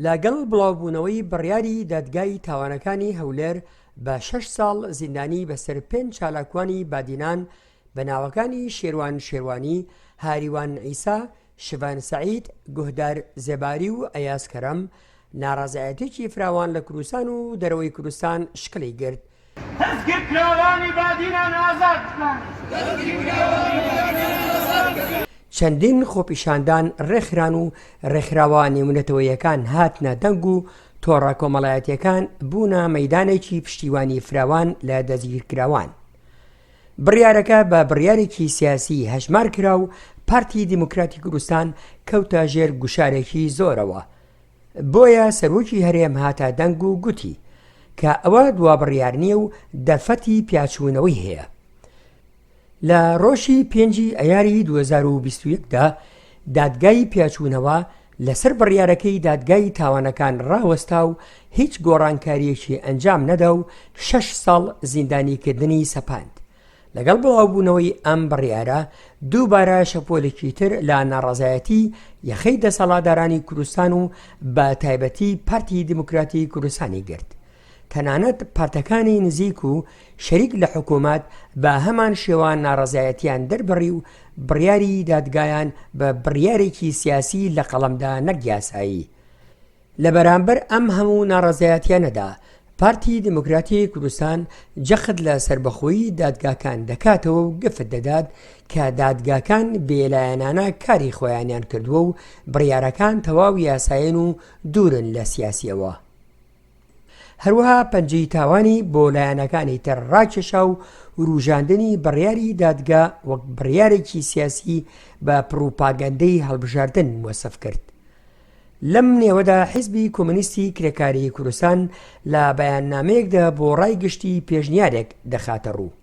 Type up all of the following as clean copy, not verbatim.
لەگەڵ بڵاوبوونەوەی بڕیاری دادگای تاوانەکانی هەولێر بە 6 ساڵ زیندانی بەسەر 5 چالاکوانی بادینان بە ناوەکانی شێروان شێروانی، هاریوان عیسا، شڤان سەعید، گوهدار زێباری و ئەیاز کەرەم، ناڕازایەتێکی فراوان لە کوردستان و دەرەوەی کوردستان شکلی گرت. دەستگیرکراوانی بادینان ئازاد بکەن. چەندین خۆپیشاندان ڕێکخران و ڕێکخراوە نێونەتەوەیەکان هاتنە دەنگ و تۆڕە کۆمەڵایەتیەکان بوونە مەیدانێکی پشتیوانی فراوان لە دەستگیرکراوان. بڕیارەکە بە بڕیارێکی سیاسی هەژمار کرا و پارتی دیموکراتی کوردستان کەوتە ژێر گوشارێکی زۆرەوە. بۆیە سەرۆکی هەرێم هاتە دەنگ و گوتی کە ئەوە دوا بڕیار نییە و دەرفەتی پیاچوونەوەی هەیە. لە ڕۆژی 5 ئەیاری 2021دا دادگای پیاچوونەوە لەسەر بڕیارەکەی دادگای تاوانەکان ڕاوەستا و هیچ گۆڕانکاریەکی ئەنجام نەدا و 6 ساڵ زیندانیکردنی سەپاند. لەگەڵ بڵاوبوونەوەی ئەم بڕیارە دووبارە شەپۆلێکی تر لە ناڕازایەتی یەخەی دەسەڵاتدارانی کوردستان و بە تایبەتی پارتی دیموکراتی کوردستانی گرت. تەنانەت پارتەکانی نزیک و شەریک لە حکوومەت بە هەمان شێوان ناڕازایەتیان دەربڕی و بڕیاری دادگایان بە بڕیارێکی سیاسی لە قەڵەمدا نەک یاسایی. لە بەرامبەر ئەم هەموو ناڕازایەتیانەدا پارتی دیموکراتی کوردستان جەخت لە سربەخۆیی دادگاکان دەکاتەوە و گفت دەدات کە دادگاکان بێلایەنانە کاری خۆیانیان کردووە و بڕیارەکان تەواو یاسایین و دوورن لە سیاسیەوە. هەروەها پەنجەی تاوانی بۆ لایەنەکانی تر ڕاکێشا و ڕوژاندنی بڕیاری دادگا وەک بڕیارێکی سیاسی بە پڕوپاگەندەی هەڵبژاردن وەسف کرد. لەم نێوەدا حیزبی کۆمونیستی کرێکاری کوردستان لە بەیاننامەیەکدا بۆ ڕایگشتی پێشنیارێک دەخاتە ڕوو.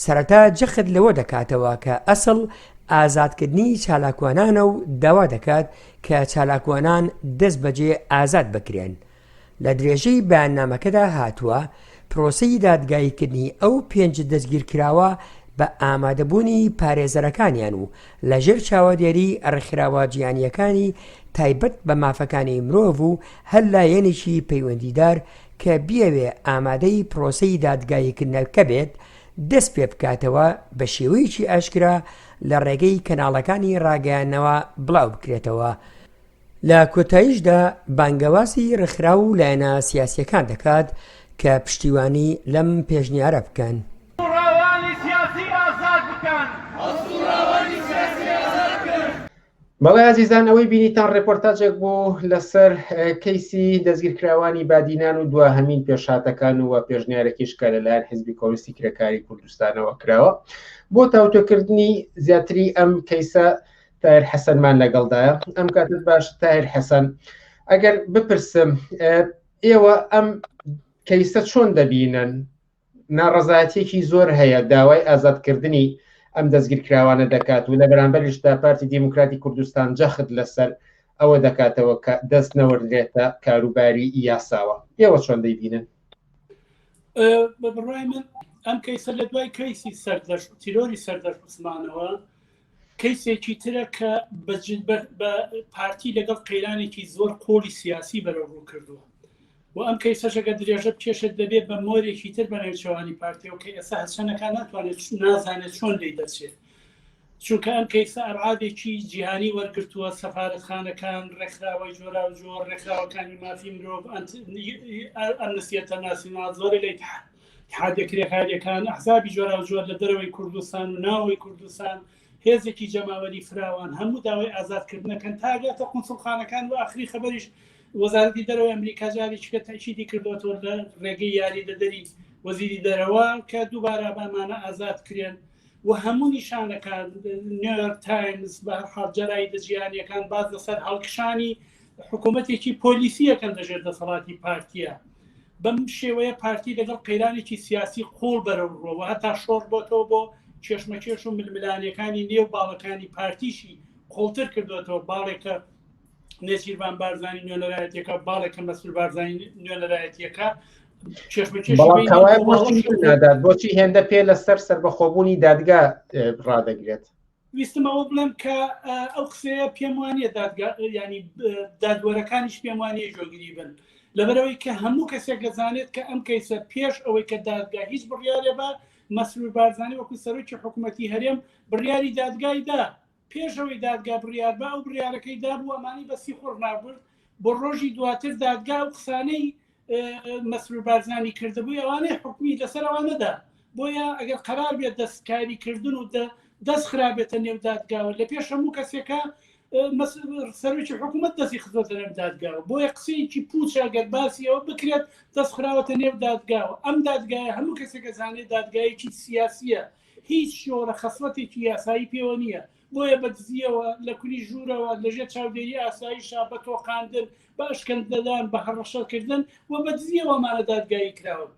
سەرەتا جەخت لەوە دەکاتەوە کە ئەسڵ ئازادکردنی چالاکوانانە و داوا دەکات کە چالاکوانان دەست بەجێ ئازاد بکرێن. لە درێژەی بەیاننامەکەدا هاتووە پرۆسەی دادگاییکردنی ئەو 5 دەستگیرکراوە بە ئامادەبوونی پارێزەرەکانیان و لەژێر چاوەدێری ڕێکخراوە جیهانیەکانی تایبەت بە مافەکانی مرۆڤ و هەر لایەنێکی پەیوەندیدار کە بیەوێ ئامادەی پرۆسەی دادگاییکردنەکە بێت دەست پێ بکاتەوە بە شێوەیەکی ئاشکرا لە ڕێگەی کەناڵەکانی ڕاگەیاندنەوە بڵاو بکرێتەوە. لە کۆتاییشدا بانگەواسی ڕێکخرا و لایەنە سیاسیەکان دەکات کە پشتیوانی لەم پێشنیارە بکەن. بەڵێ عزیزان ئەوەی بینیتان ڕێپۆرتاژێک بۆ لەسەر کەیسی دەستگیرکراوانی بادینان و دواهەمین پێشهاتەکان و پێشنیارێکیش کە لەلایەن حیزبی کۆمونیستی کرێکاری کوردستانەوە کراوە بۆ تاوتۆکردنی زیاتری ئەم کەیسە. تاهیر حەسەنمان لەگەڵدایە. ئەم کاتت باش تاهیر حەسەن، ئەگەر بپرسم ئێوە ئەم کەیسە چۆن دەبینن؟ ناڕەزایەتێکی زۆر هەیە داوای ئازادکردنی ئەم دەستگیرکراوانە دەکات و لە بەرامبەریشدا پارتی دیموکراتی کوردستان جەخت لەسەر ئەوە دەکاتەوە کە دەست نەوەردرێتە کاروباری یاساوە. ئێوە چۆن دەیبینن؟ بەڕای من ئەم کەیسە لە دوای کەیسی تیرۆری سەردەشت عوسمانەوە کەیسێکی ترە کە بە پارتی لەگەڵ قەیرانێکی زۆر قۆڵی سیاسی بەرەوڕوو کردووە و ئەم کەیسەشەکە درێژە بکێشێت دەبێت بە مۆرێکی تر بە نێوچەوانی پارتیەوە کە ئێستا هەچەنەکان ناتوانێت نازانێت چۆن لی دەچێت، چونکە ئەم کەیسە ئەرعادێکی جیهانی وەرگرتووە. سەفارەتخانەکان، ڕێکخراوەی جۆرا و جۆر، ڕێکخراوەکانی مافی مرۆڤ، ئەمنستیە ئینتەرناسیۆناڵ، زۆرێک لە اتحادیە کرێکاریەکان، ئەحزابی جۆرا و جۆر لە دەرەوەی کوردستان و ناوەوەی کوردستان، هێزێکی جەماوەری فراوان هەموو داوای ئازادکردنەکەن تاگاتە قونسڵخانەکان و ئاخری خەبەریش وەزارەتی دەرەوەی ئەمریکا جارێکیکە تاکیدی کردوەوە لە ڕێگەی یاریدەدەری وەزیری دەرەوە کە دووبارە بامانە ئازاد کرێن و هەموو نیشانەکان نیویۆرک تایمز بە هەرحاڵ جەرایدە جیهانیەکان باز لەسەر هەڵکشانی حکوومەتێکی پۆلیسیەکەن لەژێر دەسەڵاتی پارتیە. بەم شێوەیە پارتی لەگەڵ قەیرانێکی سیاسی قوڵ بەرەوڕۆوە هەتا شۆڕ بۆتەوە بۆ چێشمەکێش و ململانیەکانی نێو باڵەکانی پارتیشی قوڵتر کردوێتەوە. باڵێکە نێچیروان بارزانی نوێنەرایەتیەکە، باڵێکە مەسئول بارزانی نوێنەرایەتیەکە بۆچی هێندە پێ لەسەر سربەخۆبوونی دادگا ڕادەگرێت؟ ویستمەوە بڵێم کە ئەو قسەیە پێم وانە ینی دادوەرەکانیش پێم وانە ژۆگیری بن لەبەرەوەی کە هەموو کەسێک دەزانێت کە ئەم کەیسە پێش ئەوەی کە دادگا هیچ بڕیارێ بە مەسرور بارزانانی وەکو سەرۆکی حکوومەتی هەرێم بڕیاری دادگایدا پێشەوەی دادگا بڕیار بە ئەو بڕیارەکەی دابوو ئەمانی بەسی خۆر نابرد بۆ ڕۆژی دواتر دادگا و قسانەی مەسرور بارزانانی کردبووی ئەوانەی حکومی لەسەر ئەوانەدا بۆیە ئەگەر قرار بێت دەستکاریکردن و دەست خراپێتە نێو دادگاوە لە پێش هەموو کەسێکە سەرۆکی حکوومەت دەستی خزۆتە نێو دادگاوە بۆیە قسەیەکی پوچە گەر باسیەوە بکرێت دەست خراوەتە نێو دادگاوە ئەم دادگایە هەموو کەسێکە زانێت دادگایەکی سیاسیە هیچ شۆرە خەسڵەتێکی یاسایی پێوە نییە بۆیە بەدزیەوە لە کوری ژوورەوە لەژێر چاودێری ئاساییشا بە تۆقاندن بە ئەشکەندەدان بە هەڕەشەکردن و بەدزیەوەمانە دادگایی کراوە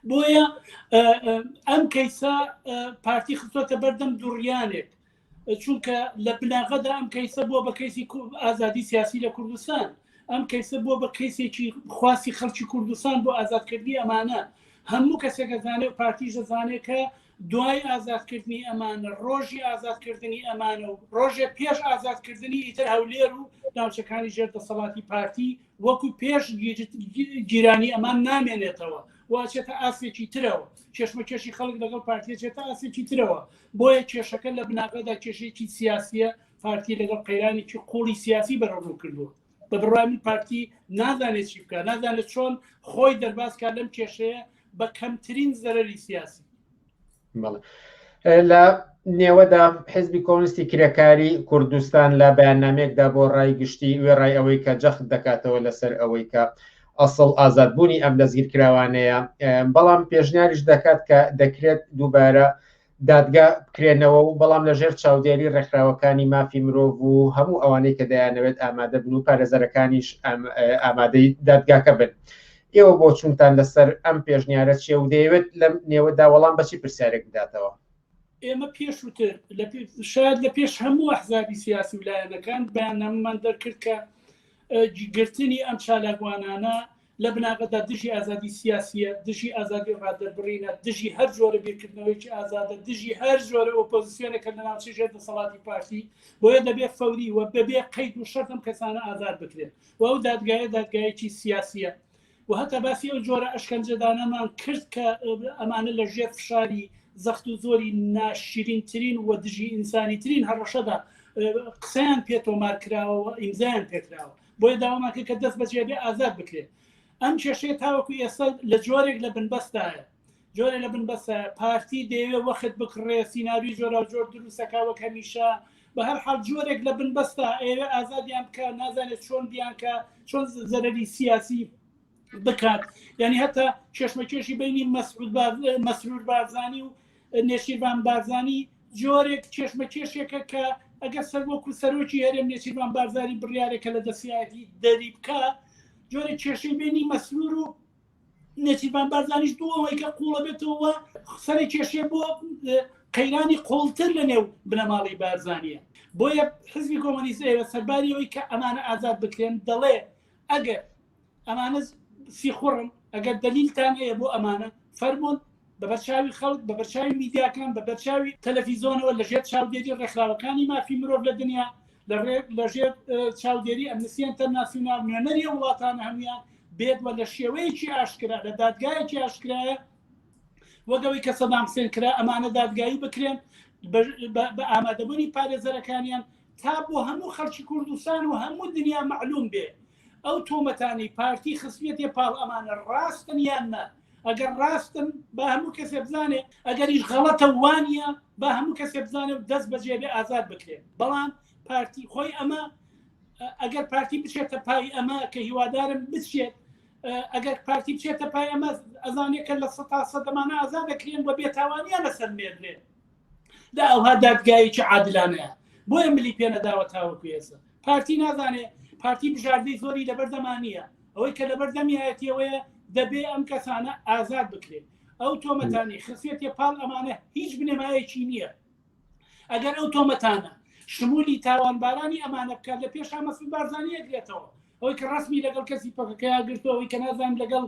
بۆیە ئەم کەیسە پارتی خستۆتە بەردەم دوڕیانێک چونکە لە بناغەدا ئەم کەیسە بووە بە کەیسی ئازادی سیاسی لە کوردستان ئەم کەیسە بووە بە کەیسێکی خواسی خەڵکی کوردستان بۆ ئازادکردنی ئەمانە هەموو کەسێکە زانێ و پارتیژە زانێت کە دوای ئازادکردنی ئەمانە ڕۆژی ئازادکردنی ئەمانە و ڕۆژێ پێش ئازادکردنی ئیتر هەولێر و ناوچەکانی ژێردەسەڵاتی پارتی وەکو پێش گیرانی ئەمان نامێنێتەوە واچێتە ئاسێکی ترەوە کێشمەکێشی خەڵک لەگەڵ پارتیە چێتە ئاسێکی ترەوە بۆیە کێشەکە لە بناغەدا کێشێکی سیاسیە پارتی لەگەڵ قەیرانێکی قوڵی سیاسی بەڕۆ کردووە بە بڕوامی پارتی نازانێت چی بکە نازانێت چۆن خۆی دەرباسکە لەم کێشەیە بە کەمترین زەرەری سیاسی لە نێوەدا حیزبی کۆمونیستی کرێکاری کوردستان لە بەیاننامەیەکدا بۆ ڕای گشتی وێ ڕای ئەوەی کە جەخت دەکاتەوە لەسەر ئەوەی کە ئەسڵ ئازادبوونی ئەم دەستگیرکراوانەیە بەڵام پێشنیاریش دەکات کە دەکرێت دووبارە دادگا بکرێنەوە و بەڵام لەژێر چاودێری ڕێکخراوەکانی مافی مرۆڤ و هەموو ئەوانەی کە دەیانەوێت ئامادە بن و پارێزەرەکانیش ئامادەی دادگاکە بن ئێوە بۆ چونتان لەسەر ئەم پێشنیارە چیە و دەیەوێت لەم نێوەدا وەڵام بەچی پرسیارێک بداتەوە ئێمە پێشووتر شاید لە پێش هەموو ئەحزابی سیاسی ویلایەنەکان بەیاننامەمان دەرکرد کە گرتنی ئەم چالاکوانانە لە بناغەدا دژی ئازادی سیاسیە دژی ئازادی ڕادەربڕینە دژی هەر جۆرە بێکردنەوەیکی ئازادە دژی هەر جۆرە ئۆپۆزیسیۆنێکە لە ناوچەی ژێردەسەڵاتی پارتی بۆیە دەبێت فەوری و بەبێ قەید و شەرت ئەم کەسانە ئازاد بکرێت و ئەو دادگایە دادگایەکی سیاسیە و هەتا باسی ئەو جۆرە ئەشکەنجەدانەمان کرد کە ئەمانە لە ژێر فشاری زەخت و زۆری ناشرینترین و دژی ئینسانیترین هەڕەشەدا قسەیان پێتۆمار کراوە ئیمزایان پێکراوە بۆیە داوامان کە دەست بەجێ بێ ئازاد بکرێت ئەم کێشەیە تاوەکو ئێستا لە جۆرێک لە بنبەستایە جۆرە لە بنبەستە پارتی دەیەوێ وەخت بکڕێ سیناوی جۆرە و جۆر دروستەکەوە هەمیشە بە هەر حاڵ جۆرێک لە بنبەستە ئێوێ ئازادیان بکە نازانێت چۆن بیانکە چۆن زەرەری سیاسی بکات یعنی هەتا کێشمەکێشی بینی مەسرور بارزانی و نێشیروان بارزانی جۆرێک کێشمەکێشێکە کە ئەگەر سەرۆکو سەرۆکی هەرێم نێچیروان بارزانی بڕیارێکە لە دەسیاتی دەری بکە جۆرێک کێشەی بینی مەسرور و نێچیروان بارزانیش دووەوەی کە قوڵە بێتەوە سەری کێشێ بۆ قەیرانی قوڵتر لە نێو بنەماڵی بارزانیە بۆیە حزبی کۆمۆنیست ئێوە سەرباریەوەی کە ئەمانە ئازاد بکرێن دەڵێ ئەگەر ئەمانە سیخۆڕن ئەگەر دلیلتان هەیە بۆ ئەمانە فەرمونون بە بەرچاوی خەڵک بە بەرچاوی میدیاکان بە بەرچاوی تەلەڤیزۆنەوە لەژێر چاودێری ڕێکخراوەکانی مافی مرۆڤ لە دنیا لەژێر چاودێری ئەمنستی ئینتەرناسیۆنال نوێنەری وڵاتانە هەمویان بێت وە لە شێوەیەکی ئاشکرا لە دادگایەکی ئاشکرایە وەگەوەی کە سەدام حوسێن کرا ئەمانە دادگایی بکرێن بە ئامادەبوونی پارێزەرەکانیان تا بۆ هەموو خەڵکی کوردستان و هەموو دنیا معلوم بێ ئەو تۆمەتانی پارتی خستێتی پاڵ ئەمانە ڕاستن یان نە ئەگەر ڕاستن بە هەموو کەسێ بزانێ ئەگەریش غەڵەتە وانە بە هەموو کەسێ بزانێ دەست بەجێ بێ ئازاد بکرێت بەڵام پارتی خۆی ئەمە ئەگەر پارتی بچێتە پای ئەمە کە هیوادارم بچێت ئەگەر پارتی بچێتە پای ئەمە ئەزانێکە لە سەدەمانە ئازاد دەکرێن بە بێتاوانیان لەسەر مێردرێت دا ئەوها دادگایەکی عادلانەیە بۆیە ملی پێ نەداوە تاوەکو ئێستا پارتی نازانێ پارتی بژاردەی زۆری لەبەردەمانیە ئەوەی کە لەبەردەمیایەتیەوەیە دەبێ ئەم کەسانە ئازاد بکرێت ئەو تۆمەتانی خسێتی پاڵ ئەمانە هیچ بنەمایەکی نییە ئەگەر ئەو تۆمەتانە شمولی تاوانبارانی ئەمانە بکات لە پێش مەسرور بارزانی ئەگرێتەوە ئەوەی کە ڕسمی لەگەڵ کەسی پەکەکەیا گرتووە ئەوەی کە نازانم لەگەڵ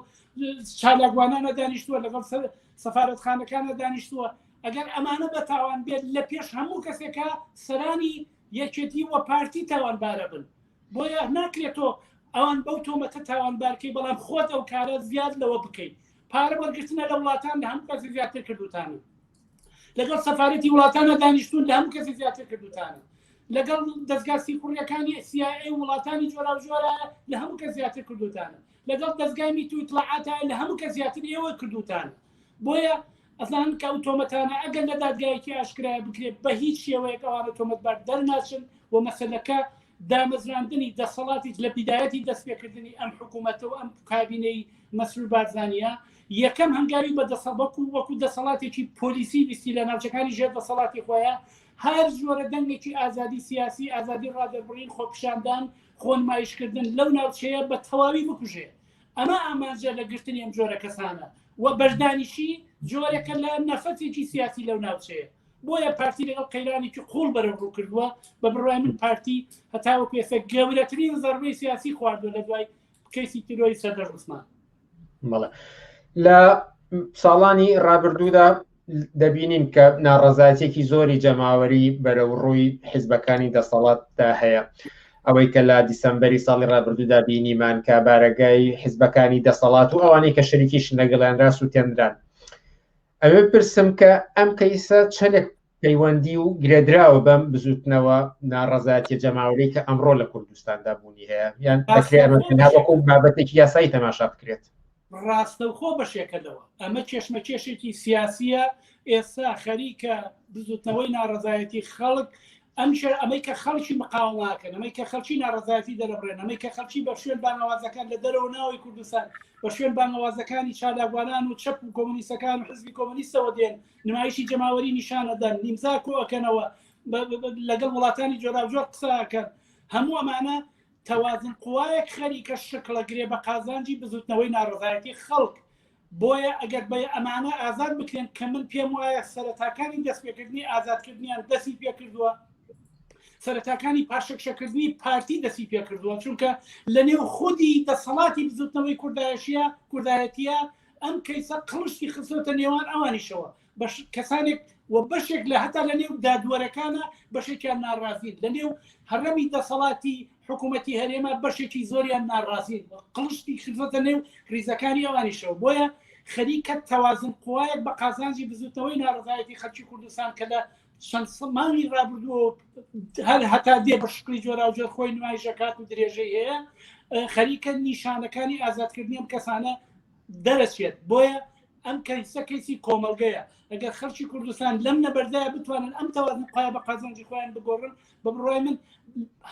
چالاکوانانە دانیشتووە لەگەڵ سەفارەتخانەکانە دانیشتووە ئەگەر ئەمانە بە تاوان بێت لە پێش هەموو کەسێکە سەرانی یەکێتی وە پارتی تاوانبارە بن بۆیە ناکرێتەوە ئەوان بەو تۆمەتە تاوانبارکەی بەڵام خۆت ئەو کارە زیاد لەوە بکەیت پارە وەرگرتنە لە وڵاتان لە هەموو کەسی زیاتر کردوتانە لەگەڵ سەفارەتی وڵاتانە دانیشتون لە هەموو کەسی زیاتر کردوتانە لەگەڵ دەستگا سیکوڕیەکانی CIA وڵاتانی جۆرا جۆرە لە هەموو کەس زیاتر کردوتانە لەگەڵ دەستگای میتو ئیطلاعاتە لە هەموو کەس زیاتر ئێوە کردوتانە بۆیە ئەزان کە ئەو تۆمەتانە ئەگەر لە دادگایەکی ئاشکرایە بکرێت بە هیچ شێوەیەک ئەوانە تۆمەتبار دەرناچن و مەسەلەکە دامەزراندنی دەسەڵاتی لە بیدایەتی دەستپێکردنی ئەم حکوومەتە و ئەم کابینەی مەسئول بارزانیە یەکەم هەنگاوی بە وەکو دەسەڵاتێکی پۆلیسی ویستی لە ناوچەکانی ژێر دەسەڵاتی خۆیە هەر جۆرە دەنگێکی ئازادی سیاسی ئازادی ڕادەربڕین خۆپیشاندان خۆنمایشکردن لەو ناوچەیە بە تەواوی بکوژێ ئەمە ئامانجە لە گرتنی ئەم جۆرە کەسانە و بەشدانیشی جۆرەکە لە نەفەتێکی سیاسی لەو ناوچەیە بۆیە پارتی لەگەڵ قەیرانێکی قوڵ بەرەبڕوو کردووە بە بڕای من پارتی هەتاوەکو ئێستا گەورەترین زەربەی سیاسی خواردووە لە دوای کەیسی تیرۆری سەردەر عوسمان بەڵێ لە ساڵانی ڕابردوودا دەبینین کە ناڕەزایەتێکی زۆری جەماوەری بەرەو ڕووی حیزبەکانی دەسەڵاتدا هەیە ئەوەی کە لە دیسەمبەری ساڵی ڕابردوودا بینیمان کە بارەگای حیزبەکانی دەسەڵات و ئەوانەی کە شەریکیشن لەگەڵیانرا سووتێنران ئەوێ پرسم کە ئەم کەیسە چەندێک پەیوەندی و گرێدراوە بەم بزوتنەوە ناڕەزایەتی جەماوەری کە ئەمڕۆ لە کوردستاندا بوونی هەیە یان دەکرێت بابەتێکی یاسایی تەماشا بکرێت ڕاستەوخۆ بەشێکەکەەوە ئەمە چێشمەکێشێکی سیاسیە ئێستا خەریکە بزوتنەوەی ناڕەزایەتی خەڵک ئەمەی کە خەڵکی مقاوماکەن ئەمەی کە خەڵکی ناڕەزایەتی دەرەبڕێن ئەمەی کە خەڵکی بە شوێن بانەوازەکان لە دەرەوە ناوی کوردستان بە شوێن بانەوازەکانی چالاگوانان و چەپ و کۆمونیستەکان و حزبی کۆمونیستەوە دێن نمایشی جەماوەری نیشانەدەن نیمزا کۆەکەنەوە لەگەڵ وڵاتانی جۆراوجۆر قساکەن هەموو ئەمانە توازن قوایەک خەریکە شکڵەگرێ بە قازانجی بزوتنەوەی ناڕەزایەتی خەڵک بۆیە ئەگەر بە ئەمانە ئازاد بکرێن کە من پێم وایە سەرەتاکانی دەستپێکردنی ئازادکردنیان دەستی پێکردووە سەرەتاکانی پاشەکشەکردنی پارتی دەستی پێکردووە چونکە لە نێو خودی دەسەڵاتی بزوتنەوەی کوردایەتیە ئەم کەیسە قڵشتی خستۆتە نێوان ئەوانیشەوە کەسانێک و بەشێک لە هەتا لە نێو دادوەرەکانە بەشێکیان ناڕازین لە نێو هەرەمی دەسەڵاتی حکوومەتی هەرێمە بەشێکی زۆریان ناڕازین قڵشتی خستۆتە نێو کریزەکانی ئەوانیشەوە بۆیە خەریکە توازن قوایەک بە قازانجی بزوتنەوەی ناڕەزایەتی خەڵکی کوردستان کە لە چەند مانگی ڕابردووە هەر هەتا دێ بە شکلی جۆراوجۆر خۆی نمایشەکات و درێژەی هەیە خەریکە نیشانەکانی ئازادکردنی ئەم کەسانە دەرەچێت بۆیە ئەم کەیسی کۆمەلگەیە ئەگەر خەڵکی کوردستان لەم نەبەردایە بتوانن ئەم تەوازن قایە بە قازانجی خۆیان بگۆڕن بە بڕای من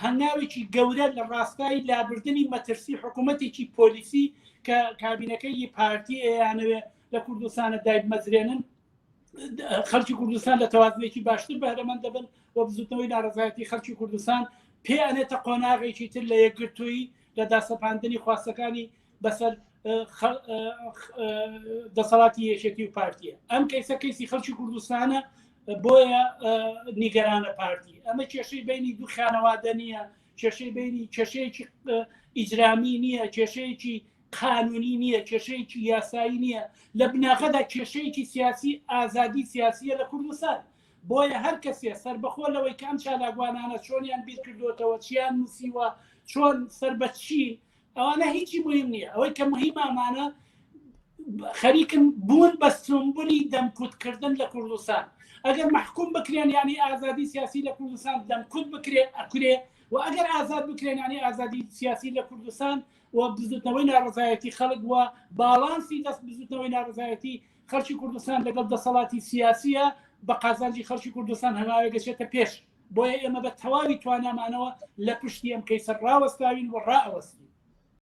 هەنگاوێکی گەورە لە ڕاستایی لابردنی مەترسی حکوومەتێکی پۆلیسی کە کابینەکەی پارتی ئەیانەوێ لە کوردستانە دایک مەزرێنن خەڵکی کوردستان لە تەوازنێکی باشتر بەهرەمەند دەبن و بزوتنەوەی ناڕەزایەتی خەڵکی کوردستان پێ ئەنێتە قۆناغێکی تر لە یەکگرتووی لە داسەپاندنی خواستەکانی بەسەر دەسەڵاتی یەکێتی و پارتیە ئەم کەیسە کەیسی خەڵکی کوردستانە بۆیە نیگەرانە پارتی ئەمە کێشەی بینی دوو خانەوادە نییە کێشەی بینی کێشەیەکی ئیجرامی نییە کێشەیەکی قانونی نییە کێشەیەکی یاسایی نییە لە بناغەدا کێشەیەکی سیاسی ئازادی سیاسیە لە کوردستان بۆیە هەر کەسێ سەربەخۆ لەوەی کە ئەم چالاگوانانە چۆنیان بیر کردوتەوە چیان نووسیوە چۆن سەربەچین ئەوانە هیچی مهم نییە ئەوەی کە مهمامانە خەریکن بوون بە سمبولی دەمکوتکردن لە کوردستان ئەگەر محکوم بکرێن ینی ئازادی سیاسی لە کوردستان دەمکوت بکرێ ئەکرێ و ئەگەر ئازاد بکرێن ینی ئازادی سیاسی لە کوردستان و بزوتنەوەی ناڕەزایەتی خەڵک وە باڵانسی دەست بزوتنەوەی ناڕەزایەتی خەڵکی کوردستان لەگەڵ دەسەڵاتی سیاسیە بە قازانجی خەڵکی کوردستان هەنگاوێک گەچێتە پێش بۆیە ئێمە بە تەواوی توانامانەوە لە پشتی ئەم کەیسە ڕاوەستاوین و ڕائەوەستین